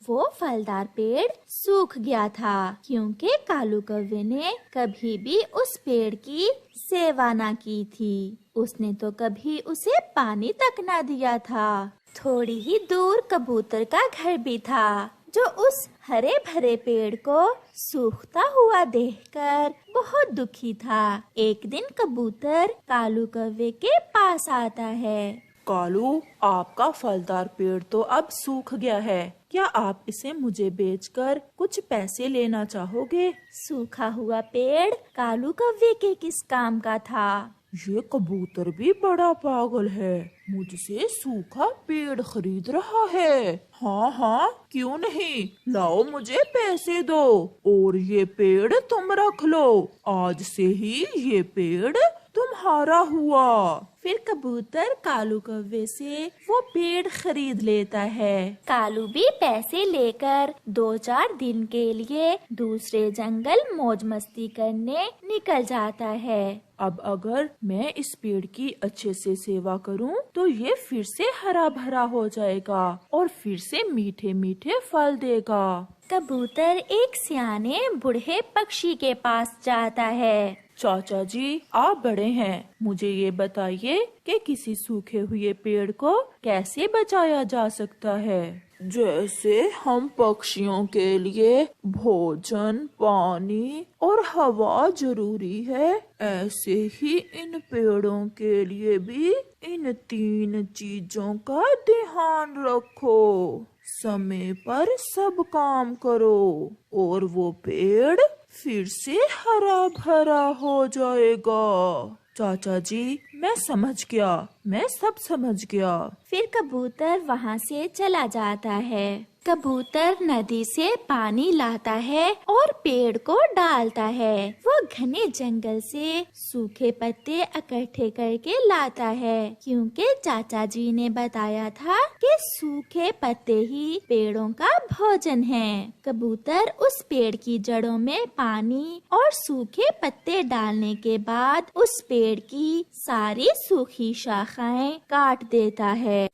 वो फलदार पेड़ सूख गया था क्योंकि कालू कौवे ने कभी भी उस पेड़ की सेवा ना की थी। उसने तो कभी उसे पानी तक ना दिया था। थोड़ी ही दूर कबूतर का घर भी था, जो उस हरे भरे पेड़ को सूखता हुआ देखकर बहुत दुखी था। एक दिन कबूतर कालू कौवे के पास आता है। कालू, आपका फलदार पेड़ तो अब सूख गया है। क्या आप इसे मुझे बेचकर कुछ पैसे लेना चाहोगे? सूखा हुआ पेड़ कालू कौवे के किस काम का था? ये कबूतर भी बड़ा पागल है, मुझसे सूखा पेड़ खरीद रहा है। हाँ हाँ, क्यों नहीं, लाओ मुझे पैसे दो और ये पेड़ तुम रख लो। आज से ही ये पेड़ तुम्हारा हुआ। फिर कबूतर कालू कौवे से वो पेड़ खरीद लेता है। कालू भी पैसे लेकर 2-4 दिन के लिए दूसरे जंगल मौज मस्ती करने निकल जाता है। अब अगर मैं इस पेड़ की अच्छे से सेवा करूं, तो ये फिर से हरा भरा हो जाएगा और फिर से मीठे मीठे फल देगा। कबूतर एक सियाने बूढ़े पक्षी के पास जाता है। चाचा जी, आप बड़े हैं, मुझे ये बताइए कि किसी सूखे हुए पेड़ को कैसे बचाया जा सकता है? जैसे हम पक्षियों के लिए भोजन, पानी और हवा जरूरी है, ऐसे ही इन पेड़ों के लिए भी इन 3 चीजों का ध्यान रखो। समय पर सब काम करो और वो पेड़ फिर से हरा भरा हो जाएगा। चाचा जी, मैं समझ गया, मैं सब समझ गया। फिर कबूतर वहाँ से चला जाता है। कबूतर नदी से पानी लाता है और पेड़ को डालता है। वो घने जंगल से सूखे पत्ते इकट्ठे करके लाता है, क्योंकि चाचा जी ने बताया था कि सूखे पत्ते ही पेड़ों का भोजन है। कबूतर उस पेड़ की जड़ों में पानी और सूखे पत्ते डालने के बाद उस पेड़ की सारी सूखी शाखाएं काट देता है।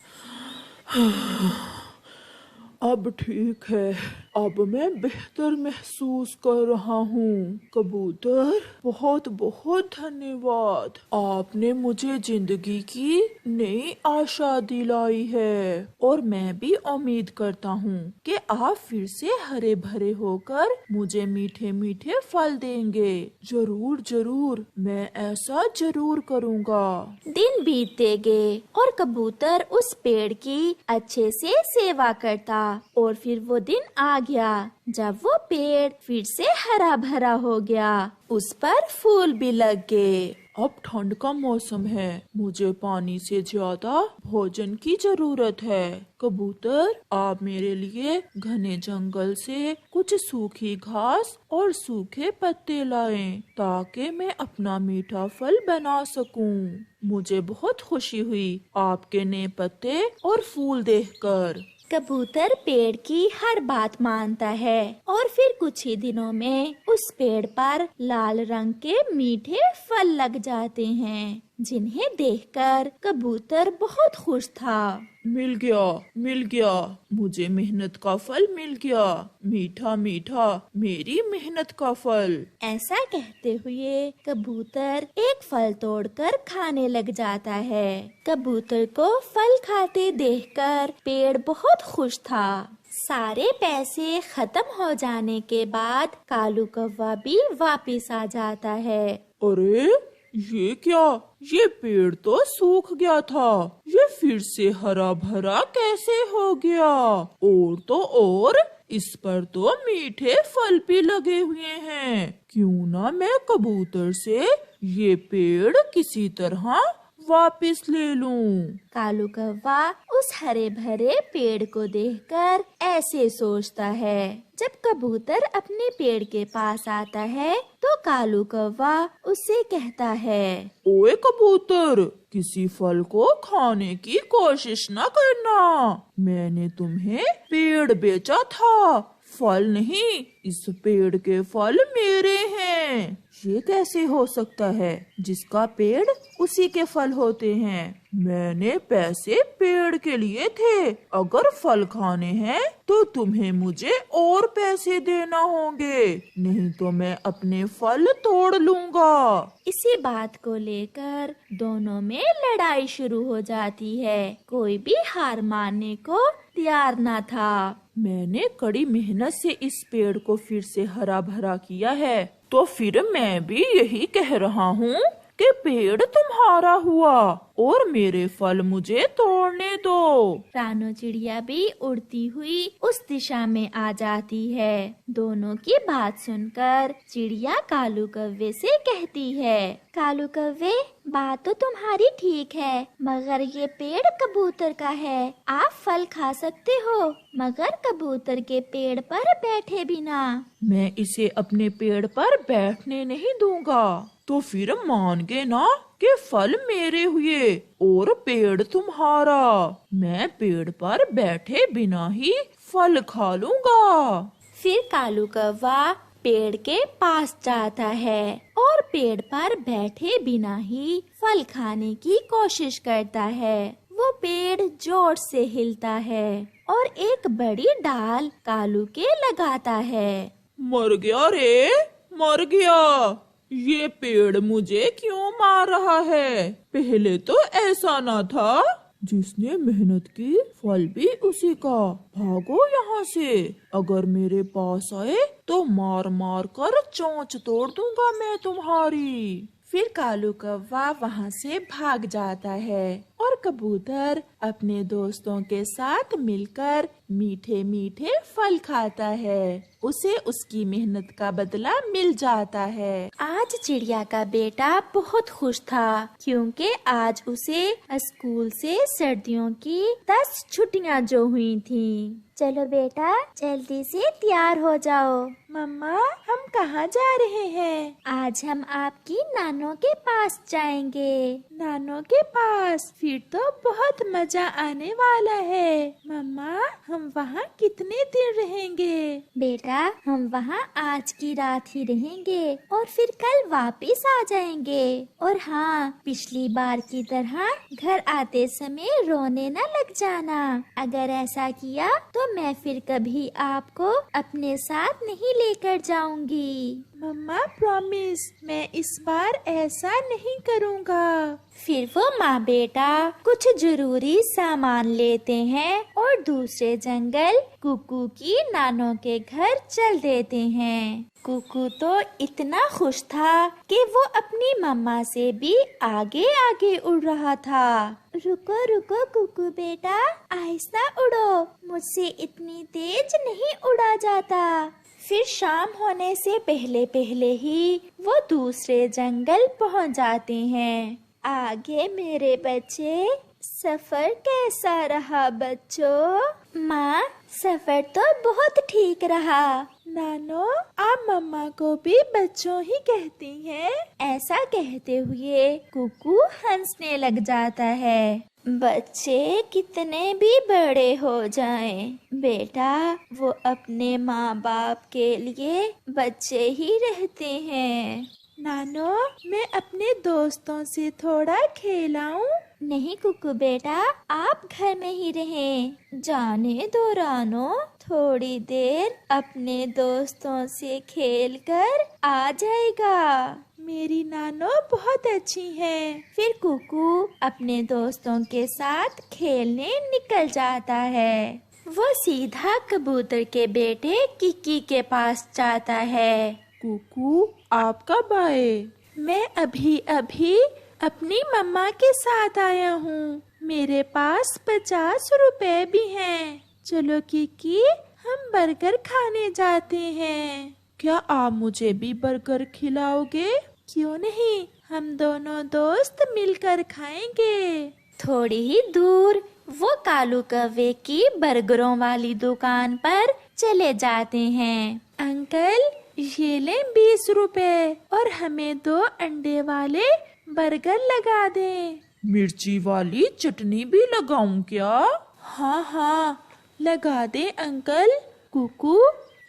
अब ठीक है, अब मैं बेहतर महसूस कर रहा हूँ। कबूतर, बहुत बहुत धन्यवाद, आपने मुझे जिंदगी की नई आशा दिलाई है और मैं भी उम्मीद करता हूँ कि आप फिर से हरे भरे होकर मुझे मीठे मीठे फल देंगे। जरूर जरूर, मैं ऐसा जरूर करूँगा। दिन बीतते गए और कबूतर उस पेड़ की अच्छे से सेवा करता और फिर वो दिन आ गया जब वो पेड़ फिर से हरा भरा हो गया। उस पर फूल भी लग गए। अब ठंड का मौसम है, मुझे पानी से ज्यादा भोजन की जरूरत है। कबूतर, आप मेरे लिए घने जंगल से कुछ सूखी घास और सूखे पत्ते लाएं, ताकि मैं अपना मीठा फल बना सकूं। मुझे बहुत खुशी हुई आपके नए पत्ते और फूल देखकर। कबूतर पेड़ की हर बात मानता है और फिर कुछ ही दिनों में उस पेड़ पर लाल रंग के मीठे फल लग जाते हैं, जिन्हें देखकर कबूतर बहुत खुश था। मिल गया, मुझे मेहनत का फल मिल गया, मीठा मीठा मेरी मेहनत का फल। ऐसा कहते हुए कबूतर एक फल तोड़कर खाने लग जाता है। कबूतर को फल खाते देखकर पेड़ बहुत खुश था। सारे पैसे खत्म हो जाने के बाद कालू कौवा भी वापिस आ जाता है। अरे ये क्या, ये पेड़ तो सूख गया था, ये फिर से हरा भरा कैसे हो गया? और तो और इस पर तो मीठे फल भी लगे हुए हैं। क्यों ना मैं कबूतर से ये पेड़ किसी तरह वापस ले लूं। कालू कौवा उस हरे भरे पेड़ को देखकर ऐसे सोचता है। जब कबूतर अपने पेड़ के पास आता है तो कालू कौवा उससे कहता है, ओए कबूतर, किसी फल को खाने की कोशिश न करना। मैंने तुम्हें पेड़ बेचा था, फल नहीं। इस पेड़ के फल मेरे हैं। ये कैसे हो सकता है? जिसका पेड़ उसी के फल होते हैं। मैंने पैसे पेड़ के लिए थे। अगर फल खाने हैं तो तुम्हें मुझे और पैसे देना होंगे, नहीं तो मैं अपने फल तोड़ लूँगा। इसी बात को लेकर दोनों में लड़ाई शुरू हो जाती है। कोई भी हार मानने को तैयार न था। मैंने कड़ी मेहनत से इस पेड़ को फिर से हरा भरा किया है, तो फिर मैं भी यही कह रहा हूँ कि पेड़ तुम्हारा हुआ और मेरे फल मुझे तोड़ने दो। रानो चिड़िया भी उड़ती हुई उस दिशा में आ जाती है। दोनों की बात सुनकर चिड़िया कालू कौवे से कहती है, कालू कौवे, बात तो तुम्हारी ठीक है, मगर ये पेड़ कबूतर का है। आप फल खा सकते हो, मगर कबूतर के पेड़ पर बैठे बिना। मैं इसे अपने पेड़ पर बैठने नहीं दूंगा। तो फिर मान गए ना कि फल मेरे हुए और पेड़ तुम्हारा। मैं पेड़ पर बैठे बिना ही फल खा लूंगा। फिर कालू कौवा पेड़ के पास जाता है और पेड़ पर बैठे बिना ही फल खाने की कोशिश करता है। वो पेड़ जोर से हिलता है और एक बड़ी डाल कालू के लगाता है। मर गया रे, मर गया। ये पेड़ मुझे क्यों मार रहा है? पहले तो ऐसा ना था। जिसने मेहनत की फल भी उसी का। भागो यहाँ से। अगर मेरे पास आए तो मार मार कर चोंच तोड़ दूंगा मैं तुम्हारी। फिर कालू कौवा वहाँ से भाग जाता है और कबूतर अपने दोस्तों के साथ मिलकर मीठे मीठे फल खाता है। उसे उसकी मेहनत का बदला मिल जाता है। आज चिड़िया का बेटा बहुत खुश था, क्योंकि आज उसे स्कूल से सर्दियों की 10 छुट्टियां जो हुई थीं। चलो बेटा, जल्दी से तैयार हो जाओ। मम्मा, हम कहाँ जा रहे हैं? आज हम आपकी नानो के पास जाएंगे। नानो के पास? फिर तो बहुत मजा आने वाला है। मम्मा, हम वहाँ कितने दिन रहेंगे? बेटा, हम वहाँ आज की रात ही रहेंगे और फिर कल वापस आ जाएंगे। और हाँ, पिछली बार की तरह घर आते समय रोने न लग जाना। अगर ऐसा किया तो मैं फिर कभी आपको अपने साथ नहीं लेकर जाऊंगी। मम्मा, प्रॉमिस, मैं इस बार ऐसा नहीं करूँगा। फिर वो माँ बेटा कुछ जरूरी सामान लेते हैं और दूसरे जंगल कुकू की नानो के घर चल देते हैं। कुकू तो इतना खुश था कि वो अपनी मम्मा से भी आगे आगे उड़ रहा था। रुको रुको कुकू बेटा, आहिस्ता उड़ो, मुझसे इतनी तेज नहीं उड़ा जाता। फिर शाम होने से पहले पहले ही वो दूसरे जंगल पहुंच जाते हैं। आगे मेरे बच्चे, सफर कैसा रहा बच्चों? माँ, सफर तो बहुत ठीक रहा। नानो, आप मम्मा को भी बच्चों ही कहती हैं? ऐसा कहते हुए कुकू हंसने लग जाता है। बच्चे कितने भी बड़े हो जाएं, बेटा वो अपने माँ बाप के लिए बच्चे ही रहते हैं। नानो, मैं अपने दोस्तों से थोड़ा खेलाऊं? नहीं कुकू बेटा, आप घर में ही रहें। जाने दो रानो, थोड़ी देर अपने दोस्तों से खेलकर आ जाएगा। मेरी नानो बहुत अच्छी है। फिर कुकू अपने दोस्तों के साथ खेलने निकल जाता है। वो सीधा कबूतर के बेटे किकी के पास जाता है। कुकू, आप कब आए? मैं अभी अभी अपनी मम्मा के साथ आया हूँ। मेरे पास 50 रुपए भी हैं। चलो किकी, हम बर्गर खाने जाते हैं। क्या आप मुझे भी बर्गर खिलाओगे? क्यों नहीं, हम दोनों दोस्त मिलकर खाएंगे। थोड़ी ही दूर वो कालू कौवे की बर्गरों वाली दुकान पर चले जाते हैं। अंकल, ये लें 20 रुपए और हमें 2 अंडे वाले बर्गर लगा दें। मिर्ची वाली चटनी भी लगाऊं क्या? हाँ हाँ, लगा दे अंकल। कुकू,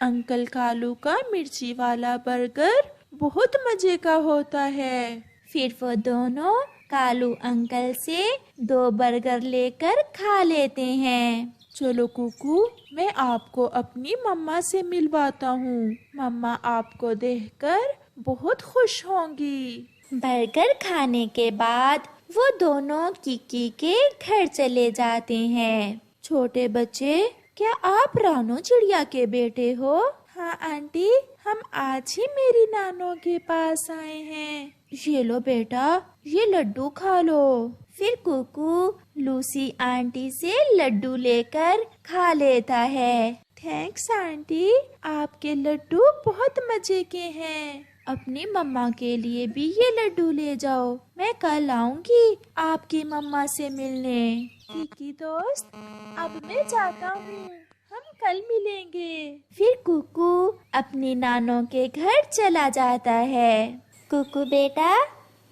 अंकल कालू का मिर्ची वाला बर्गर बहुत मजे का होता है। फिर वो दोनों कालू अंकल से 2 बर्गर लेकर खा लेते हैं। चलो कुकू, मैं आपको अपनी मम्मा से मिलवाता हूँ। मम्मा आपको देखकर बहुत खुश होंगी। बर्गर खाने के बाद वो दोनों किकी के घर चले जाते हैं। छोटे बच्चे, क्या आप रानो चिड़िया के बेटे हो? हाँ आंटी, हम आज ही मेरी नानो के पास आए हैं। ये लो बेटा, ये लड्डू खा लो। फिर कुकू लूसी आंटी से लड्डू लेकर खा लेता है। थैंक्स आंटी, आपके लड्डू बहुत मजे के हैं। अपनी मम्मा के लिए भी ये लड्डू ले जाओ, मैं कल आऊंगी आपकी मम्मा से मिलने। किकी दोस्त, अब मैं जाता हूँ, हम कल मिलेंगे। फिर कुकू अपनी नानो के घर चला जाता है। कुकू बेटा,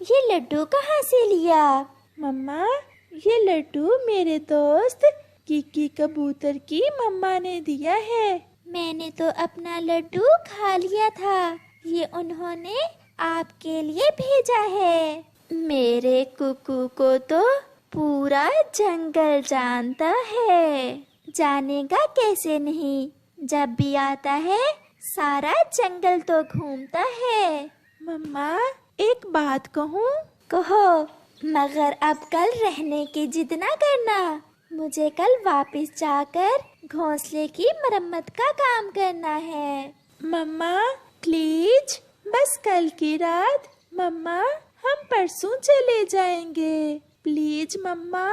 ये लड्डू कहाँ से लिया? मम्मा, ये लड्डू मेरे दोस्त किकी कबूतर की मम्मा ने दिया है। मैंने तो अपना लड्डू खा लिया था, ये उन्होंने आपके लिए भेजा है। मेरे कुकू को तो पूरा जंगल जानता है, जानेगा कैसे नहीं, जब भी आता है सारा जंगल तो घूमता है। मम्मा, एक बात कहूँ? कहो, मगर अब कल रहने की जिद ना करना। मुझे कल वापस जाकर घोंसले की मरम्मत का काम करना है। मम्मा प्लीज, बस कल की रात। मम्मा, हम परसों चले जाएंगे, प्लीज मम्मा।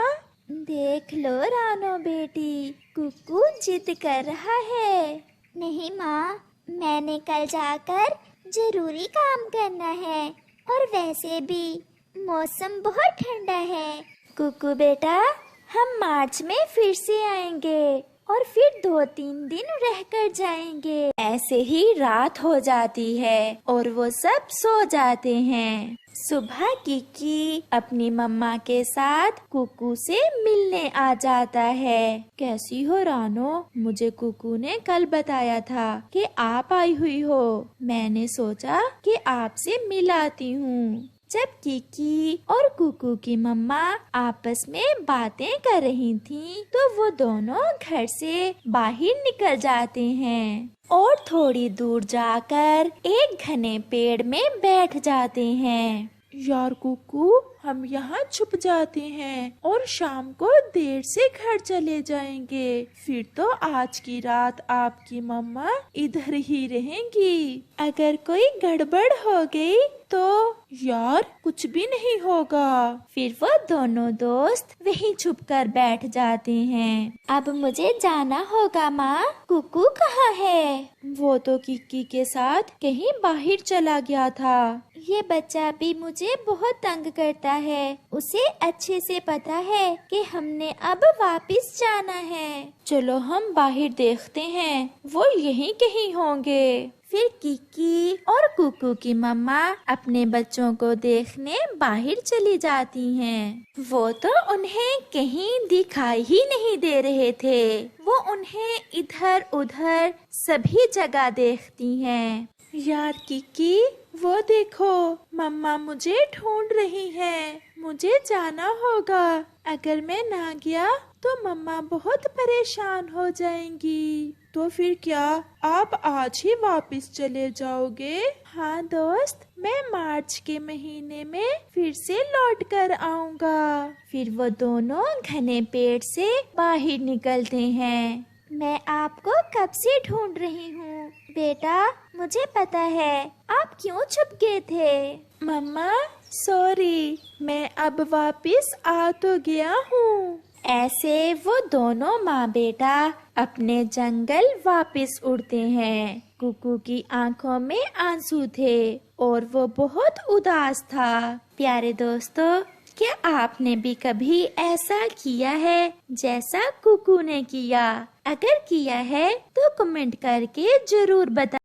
देख लो रानो बेटी, कुकू जिद कर रहा है। नहीं माँ, मैंने कल जाकर जरूरी काम करना है, और वैसे भी मौसम बहुत ठंडा है। कुकू बेटा, हम मार्च में फिर से आएंगे और फिर 2-3 दिन रहकर जाएंगे। ऐसे ही रात हो जाती है और वो सब सो जाते हैं। सुबह किकी अपनी मम्मा के साथ कुकू से मिलने आ जाता है। कैसी हो रानो? मुझे कुकू ने कल बताया था कि आप आई हुई हो। मैंने सोचा कि आपसे मिल आती हूँ। जब किकी और कुकू की मम्मा आपस में बातें कर रही थीं, तो वो दोनों घर से बाहर निकल जाते हैं और थोड़ी दूर जाकर एक घने पेड़ में बैठ जाते हैं। यार कुकू, हम यहाँ छुप जाते हैं और शाम को देर से घर चले जाएंगे। फिर तो आज की रात आपकी मम्मा इधर ही रहेंगी। अगर कोई गड़बड़ हो गई तो यार कुछ भी नहीं होगा। फिर वो दोनों दोस्त वहीं छुपकर बैठ जाते हैं। अब मुझे जाना होगा माँ। कुकू कहाँ है? वो तो किकी के साथ कहीं बाहर चला गया था। ये बच्चा भी मुझे बहुत तंग करता है। उसे अच्छे से पता है कि हमने अब वापस जाना है। चलो हम बाहर देखते हैं, वो यहीं कहीं होंगे। फिर किकी और कुकू की मम्मा अपने बच्चों को देखने बाहर चली जाती हैं। वो तो उन्हें कहीं दिखाई ही नहीं दे रहे थे। वो उन्हें इधर उधर सभी जगह देखती हैं। यार किकी, वो देखो, मम्मा मुझे ढूंढ रही हैं। मुझे जाना होगा। अगर मैं ना गया तो मम्मा बहुत परेशान हो जाएंगी। तो फिर क्या आप आज ही वापस चले जाओगे? हाँ दोस्त, मैं मार्च के महीने में फिर से लौट कर आऊँगा। फिर वो दोनों घने पेड़ से बाहर निकलते हैं। मैं आपको कब से ढूंढ रही हूँ बेटा, मुझे पता है आप क्यों छुप गए थे। मम्मा सॉरी, मैं अब वापस आ तो गया हूँ। ऐसे वो दोनों माँ बेटा अपने जंगल वापस उड़ते हैं। कुकू की आंखों में आंसू थे और वो बहुत उदास था। प्यारे दोस्तों, क्या आपने भी कभी ऐसा किया है जैसा कुकू ने किया? अगर किया है तो कमेंट करके जरूर बताएं।